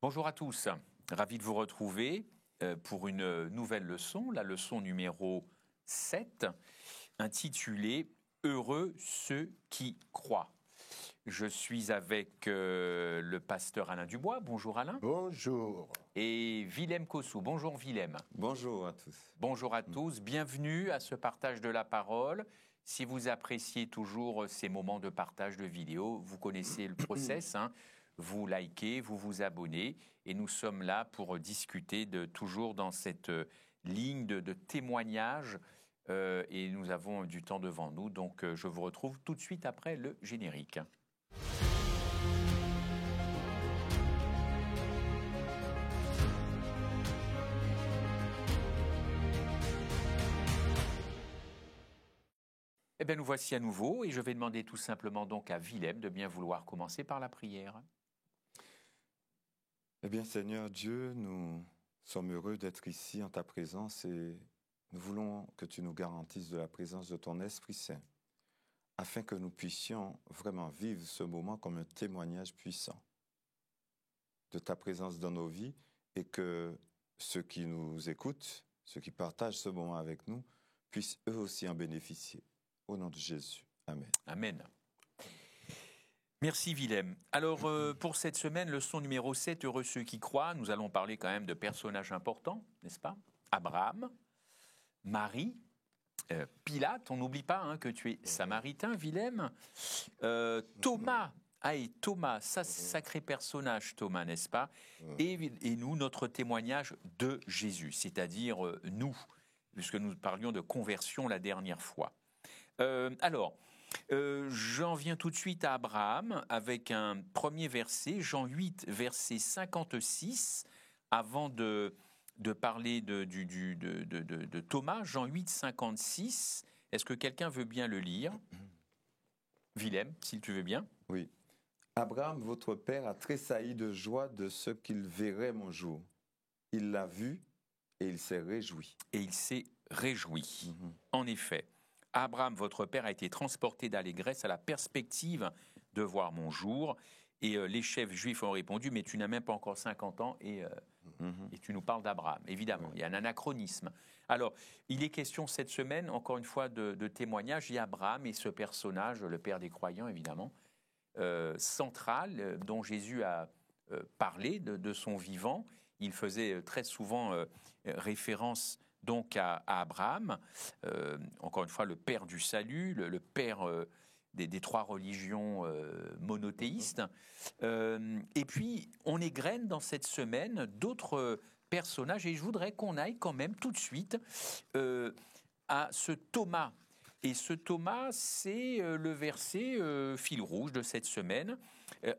Bonjour à tous, ravi de vous retrouver pour une nouvelle leçon, la leçon numéro 7, intitulée « Heureux ceux qui croient ». Je suis avec le pasteur Alain Dubois. Bonjour Alain. Bonjour. Et Willem Kossou. Bonjour Willem. Bonjour à tous. Bonjour à tous, bienvenue à ce partage de la parole. Si vous appréciez toujours ces moments de partage de vidéos, vous connaissez le process, vous likez, vous vous abonnez, et nous sommes là pour discuter toujours dans cette ligne de témoignage, et nous avons du temps devant nous, donc je vous retrouve tout de suite après le générique. Eh bien, nous voici à nouveau, et je vais demander tout simplement donc à Willem de bien vouloir commencer par la prière. Eh bien, Seigneur Dieu, nous sommes heureux d'être ici en ta présence et nous voulons que tu nous garantisses de la présence de ton Esprit Saint afin que nous puissions vraiment vivre ce moment comme un témoignage puissant de ta présence dans nos vies et que ceux qui nous écoutent, ceux qui partagent ce moment avec nous, puissent eux aussi en bénéficier. Au nom de Jésus. Amen. Amen. Merci Willem. Alors pour cette semaine, leçon numéro 7, Heureux ceux qui croient, nous allons parler quand même de personnages importants, n'est-ce pas? Abraham, Marie, Pilate, on n'oublie pas que tu es samaritain, Willem. Thomas, Thomas, ça sacré personnage Thomas, n'est-ce pas? Et nous, notre témoignage de Jésus, c'est-à-dire nous, puisque nous parlions de conversion la dernière fois. J'en viens tout de suite à Abraham avec un premier verset, Jean 8, verset 56, avant de parler de Thomas, Jean 8, 56. Est-ce que quelqu'un veut bien le lire? Willem, si tu veux bien. Oui. Abraham, votre père, a tressailli de joie de ce qu'il verrait mon jour. Il l'a vu et il s'est réjoui. Et il s'est réjoui. En effet. Abraham, votre père, a été transporté d'allégresse à la perspective de voir mon jour. Et les chefs juifs ont répondu, mais tu n'as même pas encore 50 ans et tu nous parles d'Abraham. Évidemment, il y a un anachronisme. Alors, il est question cette semaine, encore une fois, de témoignage. Il y a Abraham et ce personnage, le père des croyants, évidemment, central, dont Jésus a parlé de son vivant. Il faisait très souvent référence donc à Abraham, encore une fois le père du salut, le père des trois religions monothéistes. Et puis, on égrène dans cette semaine d'autres personnages, et je voudrais qu'on aille quand même tout de suite à ce Thomas. Et ce Thomas, c'est le verset fil rouge de cette semaine,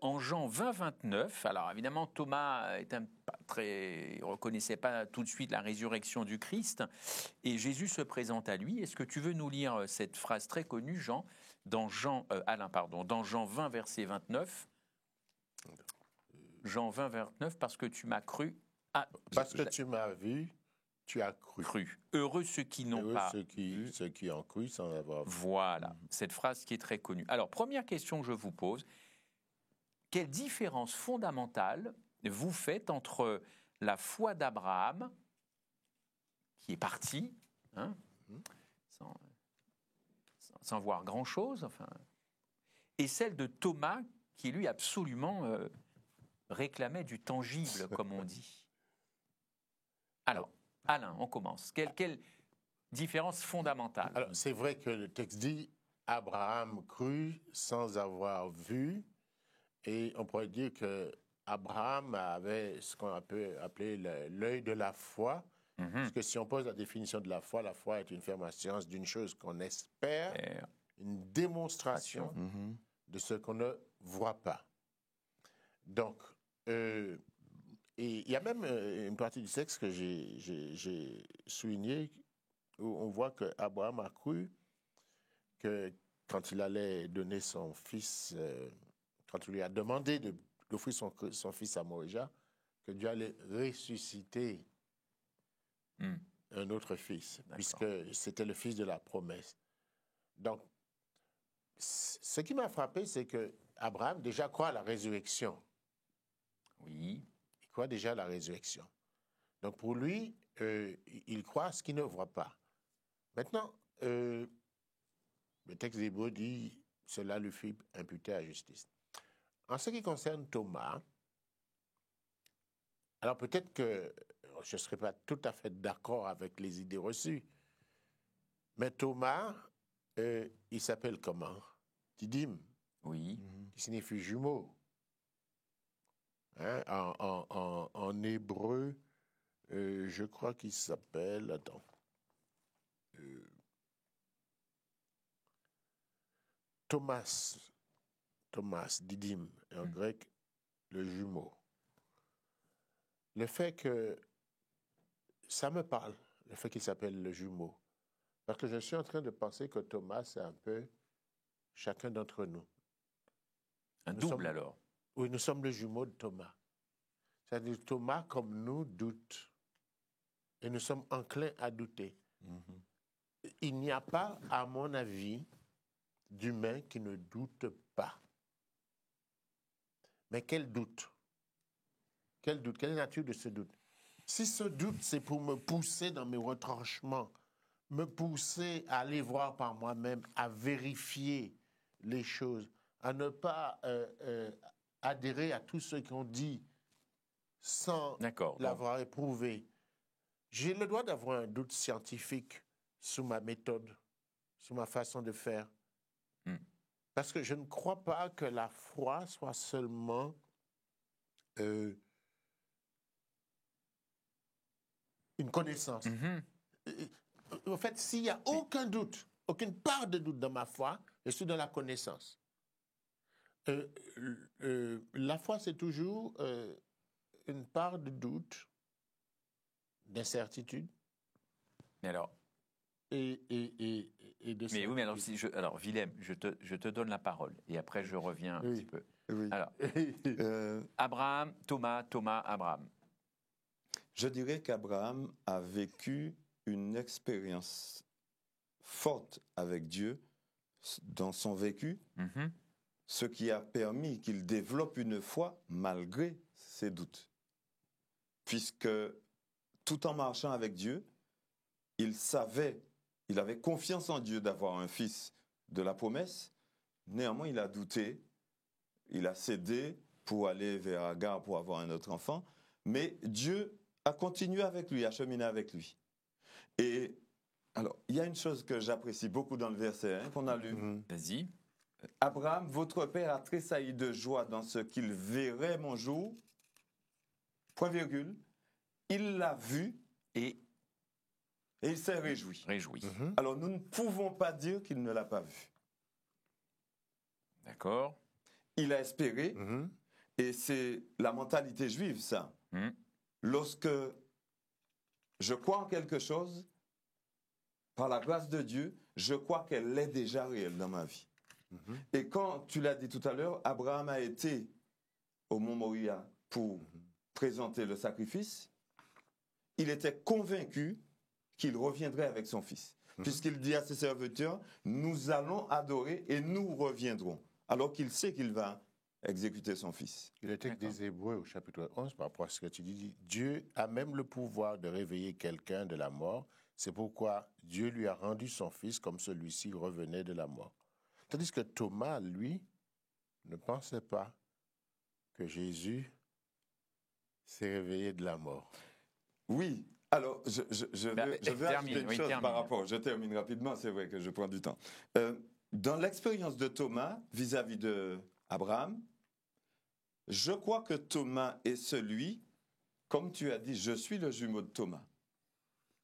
en Jean 20, 29. Alors évidemment, Thomas ne reconnaissait pas tout de suite la résurrection du Christ, et Jésus se présente à lui. Est-ce que tu veux nous lire cette phrase très connue, Alain, dans Jean 20, verset 29? Jean 20, 29, parce que tu m'as cru. Parce que tu m'as vu, tu as cru. Heureux ceux qui n'ont pas vu. Ceux qui ont cru sans avoir vu. Voilà, cette phrase qui est très connue. Alors, première question que je vous pose, quelle différence fondamentale vous faites entre la foi d'Abraham, qui est parti, sans voir grand-chose, et celle de Thomas, qui lui absolument réclamait du tangible, comme on dit? Alors, Alain, on commence. Quelle différence fondamentale? Alors, c'est vrai que le texte dit « Abraham crut sans avoir vu », et on pourrait dire que Abraham avait ce qu'on peut appeler l'œil de la foi, parce que si on pose la définition de la foi est une ferme assurance d'une chose qu'on espère, une démonstration de ce qu'on ne voit pas. Donc, et il y a même une partie du texte que j'ai souligné où on voit qu'Abraham a cru que quand il allait donner son fils, quand il lui a demandé d'offrir son fils à Morija, que Dieu allait ressusciter un autre fils, puisque c'était le fils de la promesse. Donc, ce qui m'a frappé, c'est que Abraham déjà croit à la résurrection. Oui. croit déjà à la résurrection. Donc pour lui, il croit à ce qu'il ne voit pas. Maintenant, le texte d'Hébreux dit « Cela lui fut imputé à justice ». En ce qui concerne Thomas, alors peut-être que je ne serai pas tout à fait d'accord avec les idées reçues, mais Thomas, il s'appelle comment? Didyme, Oui. qui signifie jumeau. Hein, en hébreu, je crois qu'il s'appelle, attends, Thomas, Didyme, et en grec, le jumeau. Le fait que ça me parle, le fait qu'il s'appelle le jumeau, parce que je suis en train de penser que Thomas, c'est un peu chacun d'entre nous. Un Nous double sommes- alors. Oui, nous sommes le jumeau de Thomas. C'est-à-dire Thomas, comme nous, doute. Et nous sommes enclins à douter. Il n'y a pas, à mon avis, d'humain qui ne doute pas. Mais quel doute? Quel doute? Quelle est la nature de ce doute? Si ce doute, c'est pour me pousser dans mes retranchements, me pousser à aller voir par moi-même, à vérifier les choses, à ne pas adhérer à tous ceux qui ont dit sans D'accord. Donc, l'avoir éprouvé. J'ai le droit d'avoir un doute scientifique sur ma méthode, sur ma façon de faire. Parce que je ne crois pas que la foi soit seulement une connaissance. En fait, s'il n'y a aucun doute, aucune part de doute dans ma foi, je suis dans la connaissance. La foi, c'est toujours une part de doute, d'incertitude mais alors, et de mais oui, mais alors, certitude. alors Willem, je te donne la parole et après je reviens un Oui. petit peu. Oui. Alors, Euh, Abraham, Thomas, Abraham. Je dirais qu'Abraham a vécu une expérience forte avec Dieu dans son vécu, ce qui a permis qu'il développe une foi malgré ses doutes. Puisque tout en marchant avec Dieu, il avait confiance en Dieu d'avoir un fils de la promesse. Néanmoins, il a douté, il a cédé pour aller vers Agar pour avoir un autre enfant. Mais Dieu a continué avec lui, a cheminé avec lui. Et alors, il y a une chose que j'apprécie beaucoup dans le verset qu'on a lu. Vas-y. Abraham, votre père a tressailli de joie dans ce qu'il verrait mon jour. Point virgule. Il l'a vu et il s'est réjoui. Alors, nous ne pouvons pas dire qu'il ne l'a pas vu. D'accord. Il a espéré, et c'est la mentalité juive, ça. Lorsque je crois en quelque chose, par la grâce de Dieu, je crois qu'elle est déjà réelle dans ma vie. Et quand tu l'as dit tout à l'heure, Abraham a été au mont Moria pour présenter le sacrifice, il était convaincu qu'il reviendrait avec son fils. Puisqu'il dit à ses serviteurs, nous allons adorer et nous reviendrons. Alors qu'il sait qu'il va exécuter son fils. Le texte des Hébreux au chapitre 11, par rapport à ce que tu dis, Dieu a même le pouvoir de réveiller quelqu'un de la mort. C'est pourquoi Dieu lui a rendu son fils comme celui-ci revenait de la mort. Tandis que Thomas, lui, ne pensait pas que Jésus s'est réveillé de la mort. Oui, alors je vais ajouter une chose par rapport. Je termine rapidement, c'est vrai que je prends du temps. Dans l'expérience de Thomas vis-à-vis d'Abraham, je crois que Thomas est celui, comme tu as dit, je suis le jumeau de Thomas.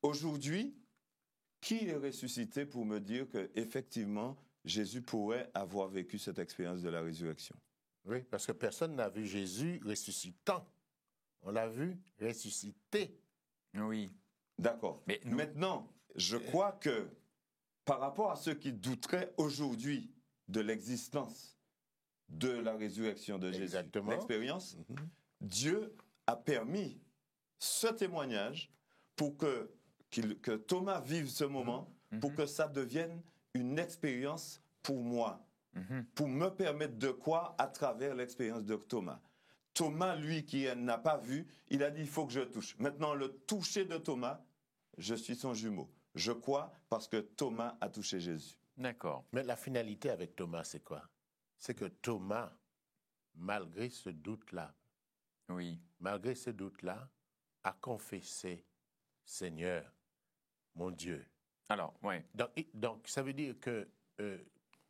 Aujourd'hui, qui est ressuscité pour me dire qu'effectivement, Jésus pourrait avoir vécu cette expérience de la résurrection? Oui, parce que personne n'a vu Jésus ressuscitant. On l'a vu ressusciter. Oui. D'accord. Mais maintenant, je crois que par rapport à ceux qui douteraient aujourd'hui de l'existence de la résurrection de Jésus, l'expérience, Dieu a permis ce témoignage pour que Thomas vive ce moment, pour que ça devienne une expérience pour moi, pour me permettre de croire à travers l'expérience de Thomas. Thomas, lui, qui n'a pas vu, il a dit, il faut que je touche. Maintenant, le toucher de Thomas, je suis son jumeau. Je crois parce que Thomas a touché Jésus. D'accord. Mais la finalité avec Thomas, c'est quoi? C'est que Thomas, malgré ce doute-là, Oui. a confessé, Seigneur, mon Dieu. Alors, ouais. Donc ça veut dire que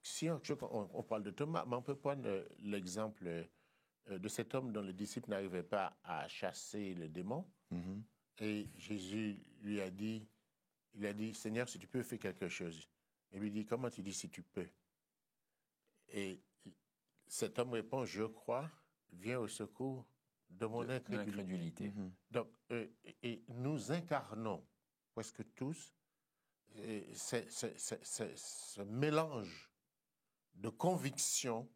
si on parle de Thomas, mais on peut prendre l'exemple de cet homme dont le disciple n'arrivait pas à chasser le démon. Mhm. Et Jésus lui a dit, Seigneur, si tu peux, fais quelque chose. Et lui dit, comment tu dis si tu peux? Et cet homme répond, je crois, viens au secours de mon incrédulité. Mhm. Donc, et nous incarnons presque tous ce mélange de conviction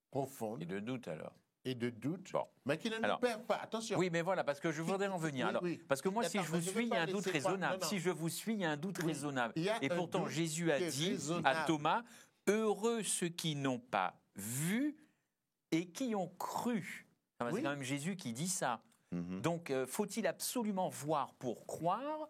profonde Et de doute, alors. et de doute, Bon. mais qui ne nous Alors, perd pas. Attention. Oui, mais voilà, parce que je voudrais en venir. Oui, Alors, oui. parce que moi, si Attends, je vous mais je suis, vais il y a pas un doute laisser raisonnable. non. Si je vous suis, il y a un doute Oui. raisonnable. Il y a Et un pourtant, doute Jésus a qui est dit raisonnable. à Thomas, heureux ceux qui n'ont pas vu et qui ont cru. Ah, Oui. C'est quand même Jésus qui dit ça. Mhm. Donc, faut-il absolument voir pour croire?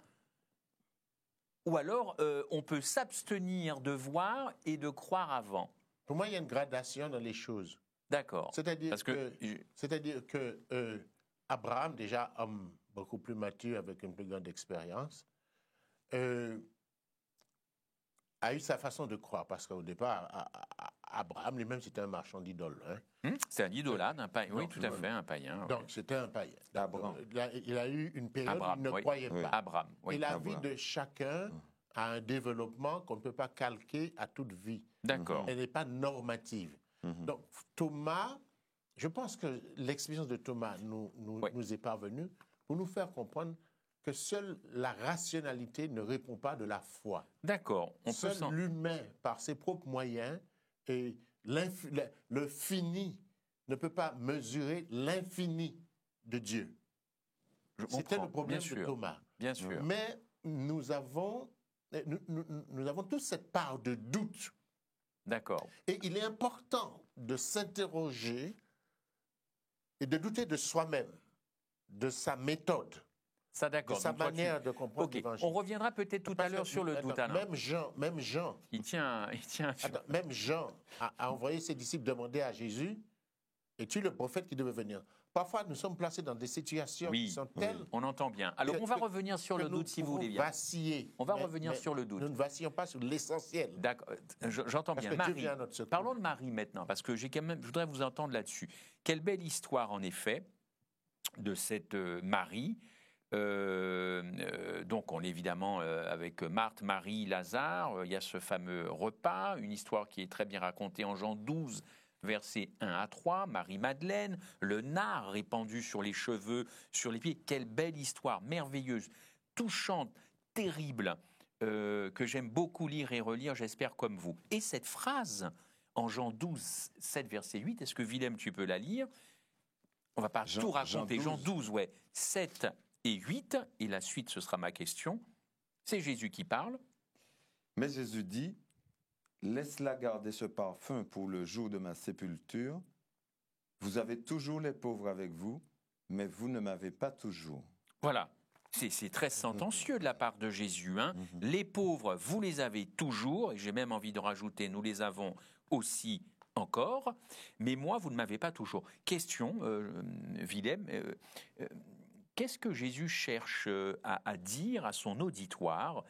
Ou alors, on peut s'abstenir de voir et de croire avant. Pour moi, il y a une gradation dans les choses. D'accord. C'est-à-dire Parce que Abraham, déjà homme beaucoup plus mature avec une plus grande expérience, a eu sa façon de croire. Parce qu'au départ, Abraham lui-même, c'était un marchand d'idoles. Hein. c'est un idolâtre, un païen. Oui, Non, tout à fait, un païen. oui. Donc, c'était un païen. Abraham. Il a eu une période où il ne oui. croyait Oui. pas. Abraham, oui. Et la Abraham. vie de chacun a un développement qu'on ne peut pas calquer à toute vie. D'accord. Elle n'est pas normative. Mhm. Donc, Thomas, je pense que l'expérience de Thomas Oui. nous est parvenue pour nous faire comprendre que seule la rationalité ne répond pas de la foi. D'accord. On peut Seul s'en... l'humain, par ses propres moyens, et le fini ne peut pas mesurer l'infini de Dieu. Je C'était comprends, le problème bien de sûr, Thomas. Bien sûr. Mais nous avons tous cette part de doute. D'accord. Et il est important de s'interroger et de douter de soi-même, de sa méthode, Ça, de d'accord. sa Donc, toi, manière de comprendre Ok. l'évangile. On reviendra peut-être tout à Parce l'heure que, sur le attends, doute, Alain. Même Jean, Il tient. même Jean a envoyé ses disciples demander à Jésus, es-tu le prophète qui devait venir? Parfois, nous sommes placés dans des situations Oui, qui sont telles on entend bien. Alors, on va revenir sur que le nous doute, si vous pouvons voulez bien. vaciller. On va Mais- revenir mais sur le doute. Nous ne vacillons pas sur l'essentiel. D'accord. J'entends Parce bien. que Dieu Marie. vient à notre secours. Parlons de Marie maintenant, parce que je voudrais vous entendre là-dessus. Quelle belle histoire, en effet, de cette Marie. Donc, on est évidemment avec Marthe, Marie, Lazare. Il y a ce fameux repas, une histoire qui est très bien racontée en Jean 12, versets 1 à 3. Marie-Madeleine, le nard répandu sur les cheveux, sur les pieds. Quelle belle histoire, merveilleuse, touchante, terrible, que j'aime beaucoup lire et relire, j'espère comme vous. Et cette phrase en Jean 12, 7, verset 8, est-ce que Willem, tu peux la lire? On va pas tout raconter. Jean 12, ouais, 7 et 8, et la suite, ce sera ma question. C'est Jésus qui parle. Mais Jésus dit, laisse-la garder ce parfum pour le jour de ma sépulture. Vous avez toujours les pauvres avec vous, mais vous ne m'avez pas toujours. Voilà. C'est très sentencieux de la part de Jésus. Hein. Les pauvres, vous les avez toujours, et j'ai même envie de rajouter, nous les avons aussi encore, mais moi, vous ne m'avez pas toujours. Question, Willem, qu'est-ce que Jésus cherche à dire à son auditoire?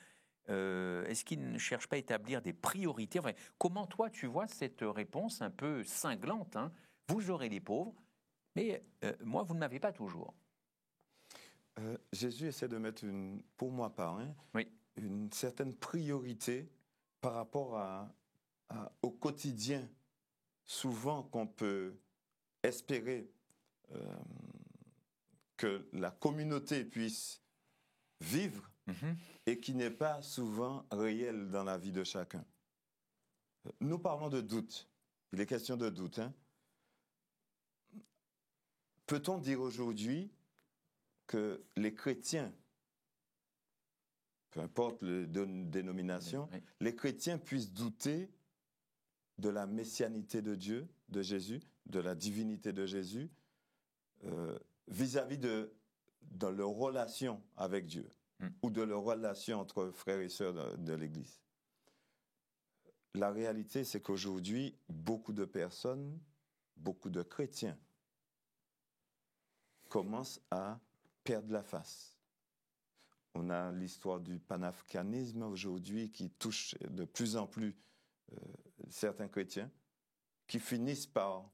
Est-ce qu'il ne cherche pas à établir des priorités? Enfin, comment toi, tu vois cette réponse un peu cinglante, hein? Vous aurez les pauvres, mais moi, vous ne m'avez pas toujours. Jésus essaie de mettre, pour moi part, Oui. une certaine priorité par rapport au quotidien. Souvent qu'on peut espérer que la communauté puisse vivre et qui n'est pas souvent réel dans la vie de chacun. Nous parlons de doute. Il est question de doute. Hein? Peut-on dire aujourd'hui que les chrétiens, peu importe la dénomination, Oui. les chrétiens puissent douter de la messianité de Dieu, de Jésus, de la divinité de Jésus, vis-à-vis de leur relation avec Dieu ou de leur relation entre frères et sœurs de l'Église. La réalité, c'est qu'aujourd'hui, beaucoup de personnes, beaucoup de chrétiens commencent à perdre la face. On a l'histoire du panafricanisme aujourd'hui qui touche de plus en plus certains chrétiens qui finissent par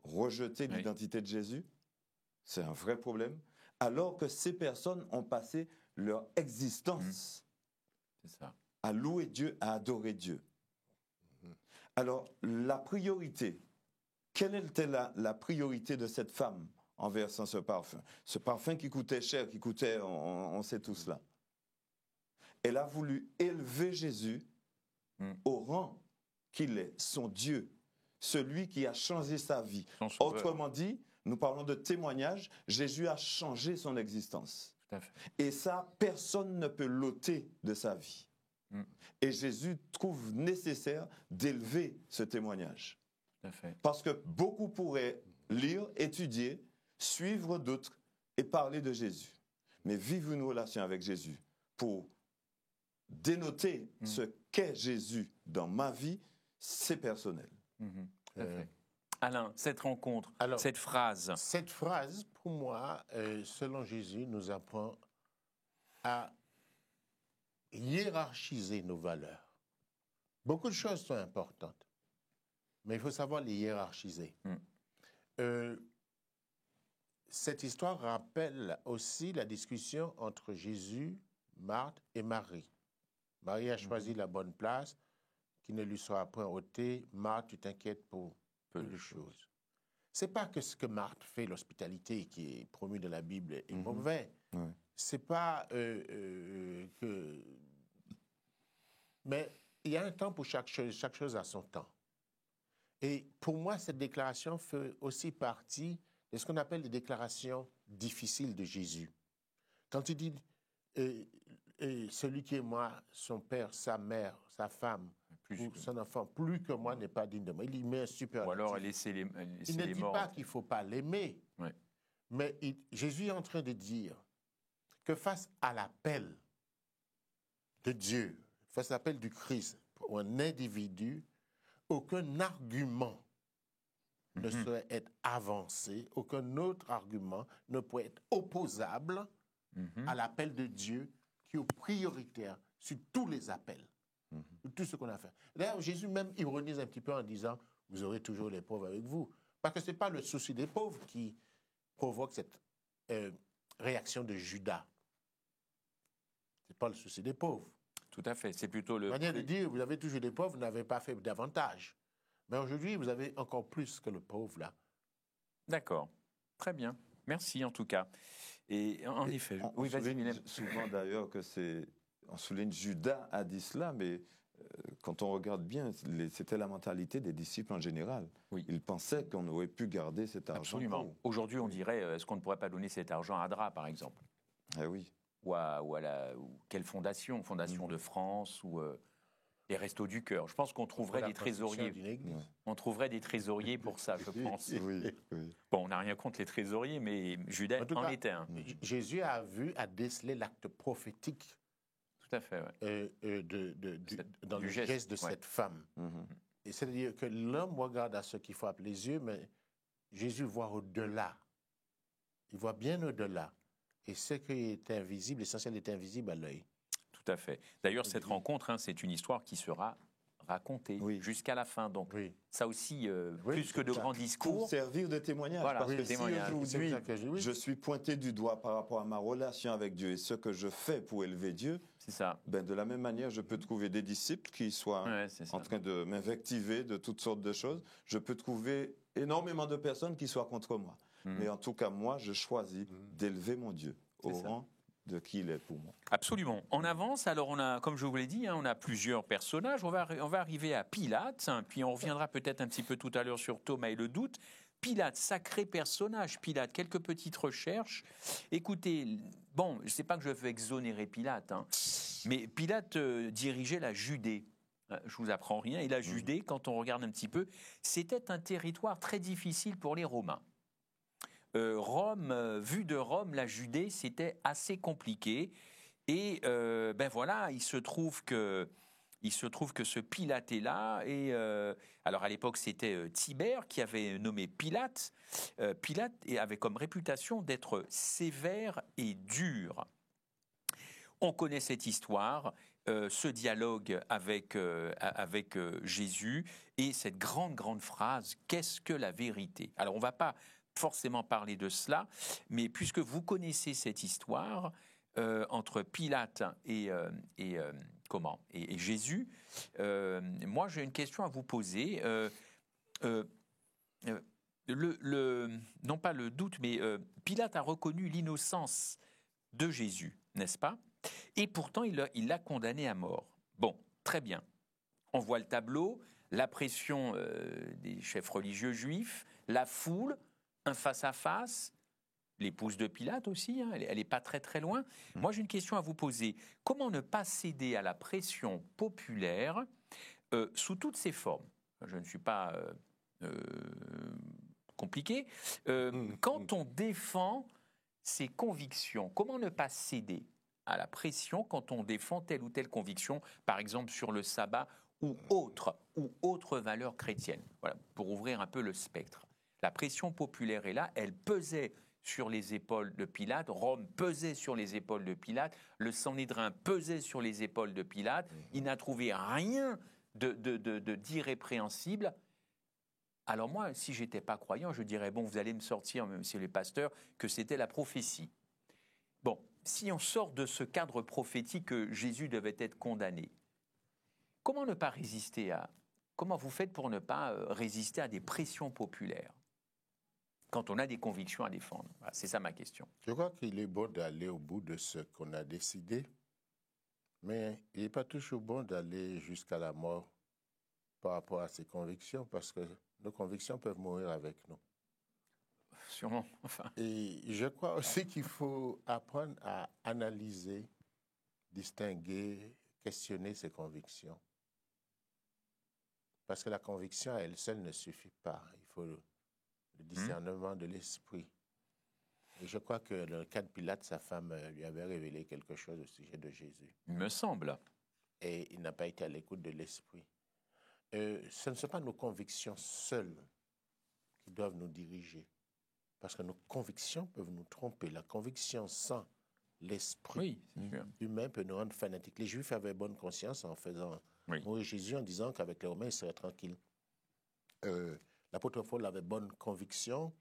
rejeter l'identité de Jésus. C'est un vrai problème. Alors que ces personnes ont passé leur existence à louer Dieu, à adorer Dieu. Alors, la priorité, quelle était la priorité de cette femme en versant ce parfum? Ce parfum qui coûtait cher, qui coûtait, on sait tout cela. Elle a voulu élever Jésus au rang qu'il est, son Dieu, celui qui a changé sa vie. Autrement dit, nous parlons de témoignage, Jésus a changé son existence. Tout à fait. Et ça, personne ne peut l'ôter de sa vie. Et Jésus trouve nécessaire d'élever ce témoignage. Tout à fait. Parce que beaucoup pourraient lire, étudier, suivre d'autres et parler de Jésus. Mais vivre une relation avec Jésus pour dénoter ce qu'est Jésus dans ma vie, c'est personnel. Tout à fait. Alain, cette rencontre, cette phrase. Cette phrase, pour moi, selon Jésus, nous apprend à hiérarchiser nos valeurs. Beaucoup de choses sont importantes, mais il faut savoir les hiérarchiser. Cette histoire rappelle aussi la discussion entre Jésus, Marthe et Marie. Marie a choisi la bonne place, qui ne lui sera point ôtée. Marthe, tu t'inquiètes pour peu de choses. C'est pas que ce que Marthe fait, l'hospitalité qui est promue dans la Bible, est mauvais. C'est pas que... Mais il y a un temps pour chaque chose a son temps. Et pour moi, cette déclaration fait aussi partie de ce qu'on appelle les déclarations difficiles de Jésus. Quand il dit celui qui est moi, son père, sa mère, sa femme, ou son enfant, plus que moi n'est pas digne de moi. Il met un super. Ou alors laisser les il ne dit morts. pas qu'il ne faut pas l'aimer. Mais Jésus est en train de dire que face à l'appel de Dieu, face à l'appel du Christ pour un individu, aucun argument ne saurait être avancé, aucun autre argument ne peut être opposable à l'appel de Dieu qui est prioritaire sur tous les appels, tout ce qu'on a fait. D'ailleurs, Jésus même ironise un petit peu en disant « Vous aurez toujours les pauvres avec vous ». Parce que ce n'est pas le souci des pauvres qui provoque cette réaction de Judas. Ce n'est pas le souci des pauvres. Tout à fait, c'est plutôt le... manière de dire, vous avez toujours des pauvres, vous n'avez pas fait davantage. Mais aujourd'hui, vous avez encore plus que le pauvre, là. D'accord, très bien. Merci en tout cas. Et en effet... On souligne souvent d'ailleurs que c'est... On souligne Judas a dit cela, mais quand on regarde bien, c'était la mentalité des disciples en général. Oui. Ils pensaient qu'on aurait pu garder cet argent. Absolument. Aujourd'hui, on dirait, est-ce qu'on ne pourrait pas donner cet argent à DRA, par exemple? Eh oui. Ou quelle fondation? Fondation de France ou les Restos du Cœur. Je pense qu'on trouverait des trésoriers. On trouverait des trésoriers pour ça, je pense. Oui. Bon, on n'a rien contre les trésoriers, mais Judas en était un. Jésus a décelé l'acte prophétique. Tout à fait, dans le geste de cette femme. Et c'est-à-dire que l'homme regarde à ce qu'il faut appeler les yeux, mais Jésus voit au-delà. Il voit bien au-delà. Et ce qui est invisible, l'essentiel est invisible à l'œil. Tout à fait. D'ailleurs, cette rencontre, c'est une histoire qui sera racontée jusqu'à la fin. Donc, ça aussi, plus que de grands discours. Pour servir de témoignage. Voilà, parce que témoignage. si aujourd'hui, je suis pointé du doigt par rapport à ma relation avec Dieu et ce que je fais pour élever Dieu, c'est ça. Ben, de la même manière, je peux trouver des disciples qui soient en train de m'invectiver de toutes sortes de choses. Je peux trouver énormément de personnes qui soient contre moi. Mais en tout cas, moi, je choisis d'élever mon Dieu au rang de qui il est pour moi. Absolument. On avance. Alors, on a, comme je vous l'ai dit, on a plusieurs personnages. On va arriver à Pilate, puis on reviendra peut-être un petit peu tout à l'heure sur Thomas et le doute. Pilate, sacré personnage. Pilate, quelques petites recherches. Écoutez, bon, je ne sais pas que je veux exonérer Pilate, mais Pilate dirigeait la Judée. Je vous apprends rien. Et la Judée, quand on regarde un petit peu, c'était un territoire très difficile pour les Romains. Rome, vu de Rome, la Judée, c'était assez compliqué. Et ben voilà, il se trouve que ce Pilate est là. Et alors à l'époque, c'était Tibère qui avait nommé Pilate. Pilate avait comme réputation d'être sévère et dur. On connaît cette histoire, ce dialogue avec Jésus et cette grande phrase « Qu'est-ce que la vérité ?» Alors on ne va pas forcément parler de cela, mais puisque vous connaissez cette histoire entre Pilate et Jésus, moi j'ai une question à vous poser. Non pas le doute, mais Pilate a reconnu l'innocence de Jésus, n'est-ce pas? Et pourtant, il l'a condamné à mort. Bon, très bien. On voit le tableau, la pression des chefs religieux juifs, la foule, un face-à-face, l'épouse de Pilate aussi, hein, elle n'est pas très loin. Moi, j'ai une question à vous poser. Comment ne pas céder à la pression populaire sous toutes ses formes? Je ne suis pas compliqué. Quand on défend ses convictions, comment ne pas céder à la pression quand on défend telle ou telle conviction, par exemple sur le sabbat ou autre valeur chrétienne. Voilà, pour ouvrir un peu le spectre. La pression populaire est là, elle pesait sur les épaules de Pilate, Rome pesait sur les épaules de Pilate, le Sanhédrin pesait sur les épaules de Pilate, il n'a trouvé rien d'irrépréhensible. Alors moi, si j'étais pas croyant, je dirais, bon, vous allez me sortir, monsieur le pasteur, que c'était la prophétie. Bon, si on sort de ce cadre prophétique que Jésus devait être condamné, comment ne pas résister comment vous faites pour ne pas résister à des pressions populaires quand on a des convictions à défendre? Voilà, c'est ça ma question. Je crois qu'il est bon d'aller au bout de ce qu'on a décidé, mais il n'est pas toujours bon d'aller jusqu'à la mort par rapport à ses convictions, parce que nos convictions peuvent mourir avec nous. Sûrement. Enfin. Et je crois aussi qu'il faut apprendre à analyser, distinguer, questionner ses convictions. Parce que la conviction à elle seule ne suffit pas. Il faut le discernement de l'esprit. Et je crois que dans le cas de Pilate, sa femme lui avait révélé quelque chose au sujet de Jésus. Il me semble. Et il n'a pas été à l'écoute de l'esprit. Ce ne sont pas nos convictions seules qui doivent nous diriger. Parce que nos convictions peuvent nous tromper. La conviction sans l'esprit humain peut nous rendre fanatiques. Les Juifs avaient bonne conscience en faisant mourir Jésus, en disant qu'avec les Romains, ils seraient tranquilles. L'apôtre Paul avait bonne conviction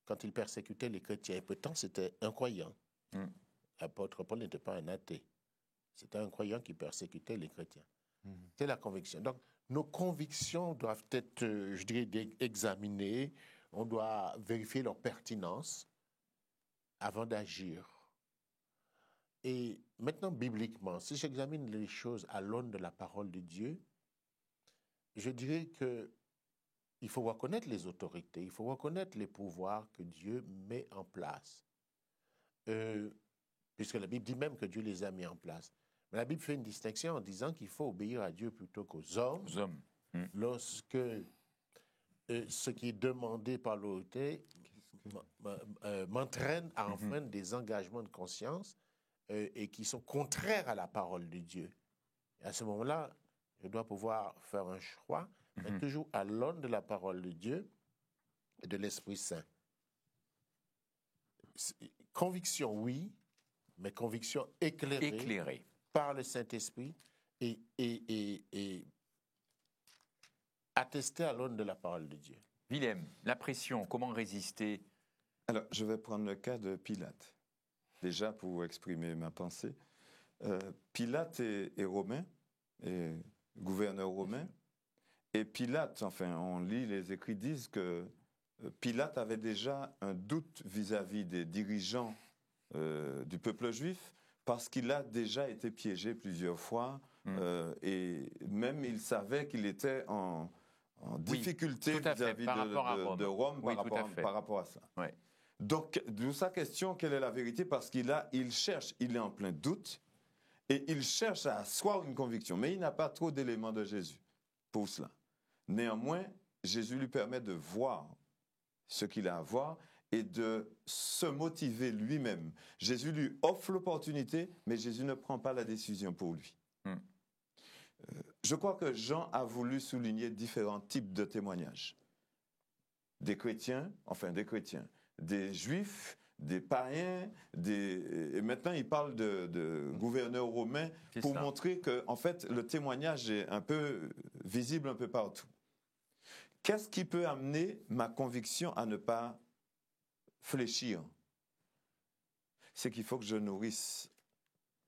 quand il persécutait les chrétiens. Et pourtant, c'était un croyant. L'apôtre Paul n'était pas un athée. C'était un croyant qui persécutait les chrétiens. C'est la conviction. Donc, nos convictions doivent être, je dirais, examinées. On doit vérifier leur pertinence avant d'agir. Et maintenant, bibliquement, si j'examine les choses à l'aune de la parole de Dieu, je dirais qu'il faut reconnaître les autorités, il faut reconnaître les pouvoirs que Dieu met en place. Puisque la Bible dit même que Dieu les a mis en place. Mais la Bible fait une distinction en disant qu'il faut obéir à Dieu plutôt qu'aux hommes. Lorsque ce qui est demandé par l'autorité m'entraîne à enfreindre des engagements de conscience et qui sont contraires à la parole de Dieu. Et à ce moment-là, je dois pouvoir faire un choix, mais toujours à l'aune de la parole de Dieu et de l'Esprit Saint. Conviction, oui, mais conviction éclairée. Par le Saint-Esprit et attesté à l'aune de la parole de Dieu. Willem, la pression, comment résister? Alors, je vais prendre le cas de Pilate, déjà pour exprimer ma pensée. Pilate est romain, est gouverneur romain, et Pilate, enfin, on lit les écrits disent que Pilate avait déjà un doute vis-à-vis des dirigeants du peuple juif, parce qu'il a déjà été piégé plusieurs fois et même il savait qu'il était en difficulté vis-à-vis de Rome par rapport à ça. Oui. Donc, de sa question, quelle est la vérité? Parce il est en plein doute et il cherche à asseoir une conviction, mais il n'a pas trop d'éléments de Jésus pour cela. Néanmoins, Jésus lui permet de voir ce qu'il a à voir et de se motiver lui-même. Jésus lui offre l'opportunité, mais Jésus ne prend pas la décision pour lui. Je crois que Jean a voulu souligner différents types de témoignages. Des chrétiens, des juifs, des païens, et maintenant il parle de gouverneurs romains pour montrer que, en fait, le témoignage est un peu visible un peu partout. Qu'est-ce qui peut amener ma conviction à ne pas fléchir? C'est qu'il faut que je nourrisse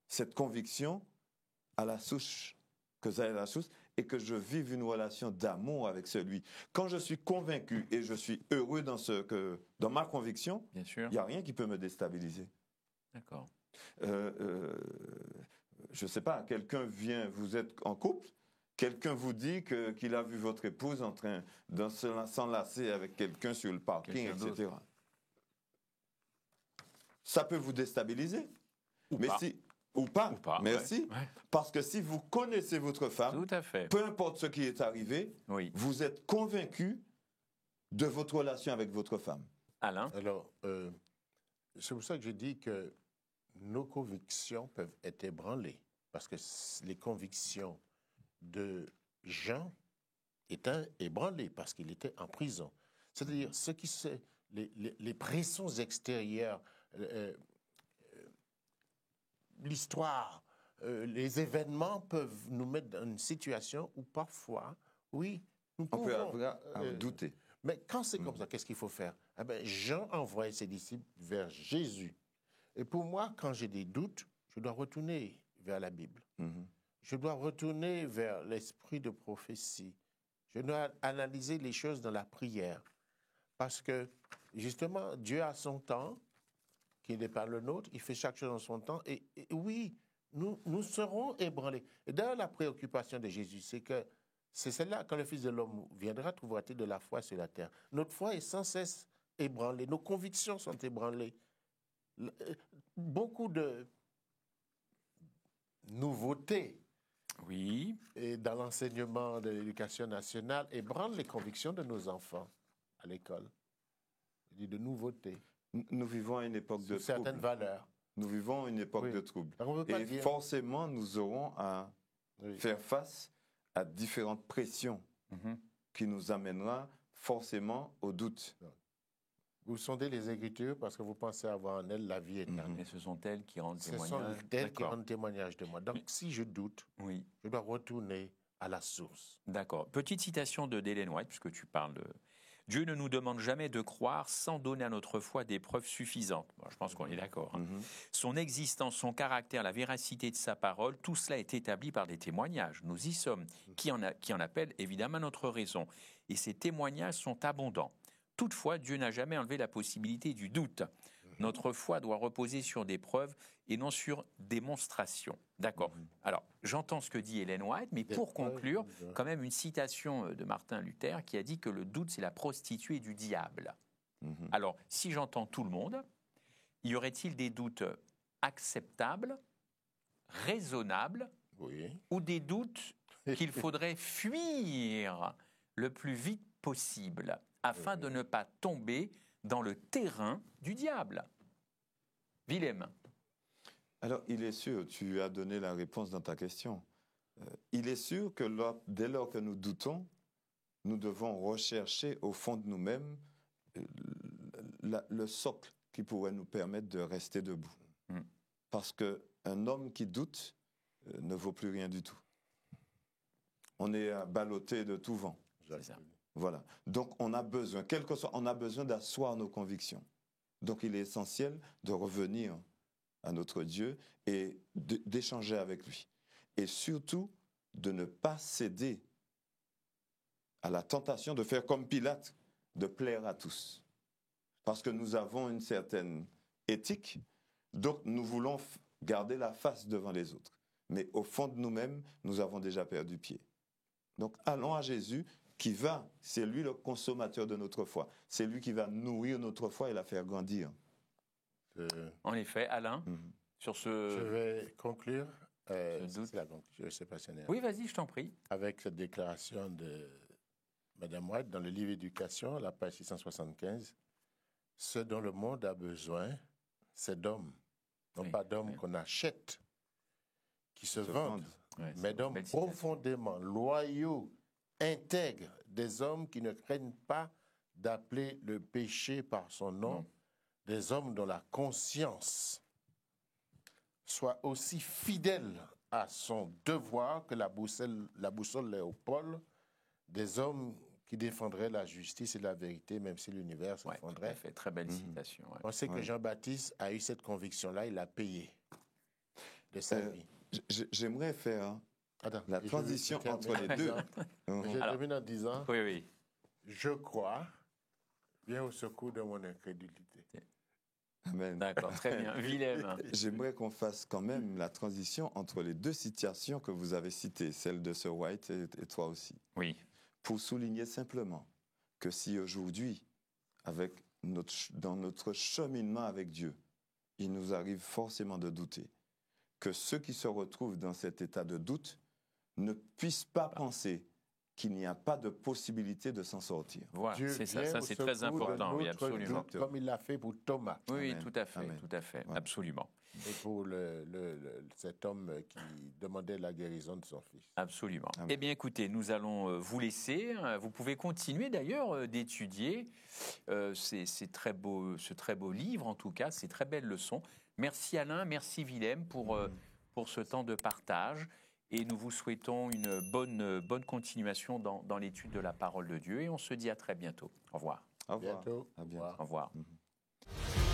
cette conviction à la souche, que ça ait la source, et que je vive une relation d'amour avec celui. Quand je suis convaincu et je suis heureux dans ma conviction, il n'y a rien qui peut me déstabiliser. D'accord. Je ne sais pas, quelqu'un vient, vous êtes en couple, quelqu'un vous dit qu'il a vu votre épouse en train de s'enlacer avec quelqu'un sur le parking, etc. Ça peut vous déstabiliser. Ou pas. Merci. Ouais. Parce que si vous connaissez votre femme, tout à fait, peu importe ce qui est arrivé, vous êtes convaincu de votre relation avec votre femme. Alain? Alors, c'est pour ça que je dis que nos convictions peuvent être ébranlées. Parce que les convictions de Jean étaient ébranlées parce qu'il était en prison. C'est-à-dire, les pressions extérieures, l'histoire, les événements peuvent nous mettre dans une situation où parfois, oui, nous pouvons douter. Mais quand c'est comme ça, qu'est-ce qu'il faut faire? Eh bien, Jean envoie ses disciples vers Jésus. Et pour moi, quand j'ai des doutes, je dois retourner vers la Bible. Je dois retourner vers l'esprit de prophétie. Je dois analyser les choses dans la prière. Parce que, justement, Dieu a son temps, qui n'est pas le nôtre, il fait chaque chose en son temps, et oui, nous serons ébranlés. Et d'ailleurs, la préoccupation de Jésus, c'est celle-là, quand le Fils de l'homme viendra, trouvera-t-il de la foi sur la terre. Notre foi est sans cesse ébranlée, nos convictions sont ébranlées. Beaucoup de nouveautés et dans l'enseignement de l'éducation nationale ébranlent les convictions de nos enfants à l'école. Je dis de nouveautés. Nous vivons à une époque de certaines valeurs. Nous vivons une époque de troubles. Et forcément, nous aurons à faire face à différentes pressions qui nous amènera forcément au doute. Vous sondez les Écritures parce que vous pensez avoir en elles la vie éternelle. Et ce sont elles qui rendent témoignage. Ce sont elles qui rendent témoignage de moi. Donc, si je doute, je dois retourner à la source. D'accord. Petite citation d'Ellen White, puisque tu parles de... Dieu ne nous demande jamais de croire sans donner à notre foi des preuves suffisantes. Bon, je pense qu'on est d'accord. Son existence, son caractère, la véracité de sa parole, tout cela est établi par des témoignages. Nous y sommes, qui en appellent évidemment notre raison. Et ces témoignages sont abondants. Toutefois, Dieu n'a jamais enlevé la possibilité du doute. Notre foi doit reposer sur des preuves et non sur démonstrations. D'accord. Alors, j'entends ce que dit Ellen White, mais pour conclure, quand même une citation de Martin Luther qui a dit que le doute, c'est la prostituée du diable. Alors, si j'entends tout le monde, y aurait-il des doutes acceptables, raisonnables, ou des doutes qu'il faudrait fuir le plus vite possible afin de ne pas tomber dans le terrain du diable? Willem. Alors, il est sûr, tu as donné la réponse dans ta question. Il est sûr que dès lors que nous doutons, nous devons rechercher au fond de nous-mêmes le socle qui pourrait nous permettre de rester debout. Parce qu'un homme qui doute ne vaut plus rien du tout. On est ballotté de tout vent. C'est ça. Voilà. Donc, on a besoin, quel que soit, on a besoin d'asseoir nos convictions. Donc, il est essentiel de revenir à notre Dieu et d'échanger avec lui. Et surtout, de ne pas céder à la tentation de faire comme Pilate, de plaire à tous. Parce que nous avons une certaine éthique, donc nous voulons garder la face devant les autres. Mais au fond de nous-mêmes, nous avons déjà perdu pied. Donc, allons à Jésus, c'est lui le consommateur de notre foi. C'est lui qui va nourrir notre foi et la faire grandir. En effet, Alain, sur ce... Je vais conclure. Je ne sais pas si on est... Oui, vas-y, je t'en prie. Avec cette déclaration de Mme White dans le livre Éducation, la page 675. Ce dont le monde a besoin, c'est d'hommes. Non Oui, pas d'hommes oui. qu'on achète, qui se Se vendent, vendent. Ouais, c'est mais une d'hommes belle citation. profondément loyaux, intègres, des hommes qui ne craignent pas d'appeler le péché par son nom, Non. des hommes dont la conscience soit aussi fidèle à son devoir que la boussole est au pôle, des hommes qui défendraient la justice et la vérité, même si l'univers Ouais, tout à s'effondrait. fait. Très belle Mhm. citation. Ouais. On sait que Ouais. Jean-Baptiste a eu cette conviction-là, il a payé de sa Euh, vie. J'aimerais faire Attends, la et je transition termine entre en les deux. disant- Mhm. Je Alors- termine en disant, Oui, oui. je crois, viens au secours de mon incrédulité. Amen. D'accord, très bien. Willem. J'aimerais qu'on fasse quand même la transition entre les deux situations que vous avez citées, celle de Sir White et toi aussi, Oui, pour souligner simplement que si aujourd'hui, dans notre cheminement avec Dieu, il nous arrive forcément de douter, que ceux qui se retrouvent dans cet état de doute ne puissent pas penser qu'il n'y a pas de possibilité de s'en sortir. voilà, Dieu c'est ça. vient Ça, au c'est très secours de important. Oui, notre absolument. doute, comme il l'a fait pour Thomas Oui, oui, Amen. tout à fait, Amen. tout à fait, Ouais. absolument, et pour cet homme qui demandait la guérison de son fils. absolument. Amen. Eh bien, écoutez, nous allons vous laisser. Vous pouvez continuer d'ailleurs d'étudier ce très beau livre, en tout cas, ces très belles leçons. Merci Alain, merci Willem pour ce temps de partage. Et nous vous souhaitons une bonne continuation dans l'étude de la parole de Dieu. Et on se dit à très bientôt. Au revoir. Au revoir. Bientôt. À Au bientôt. revoir. Au revoir. Mhm.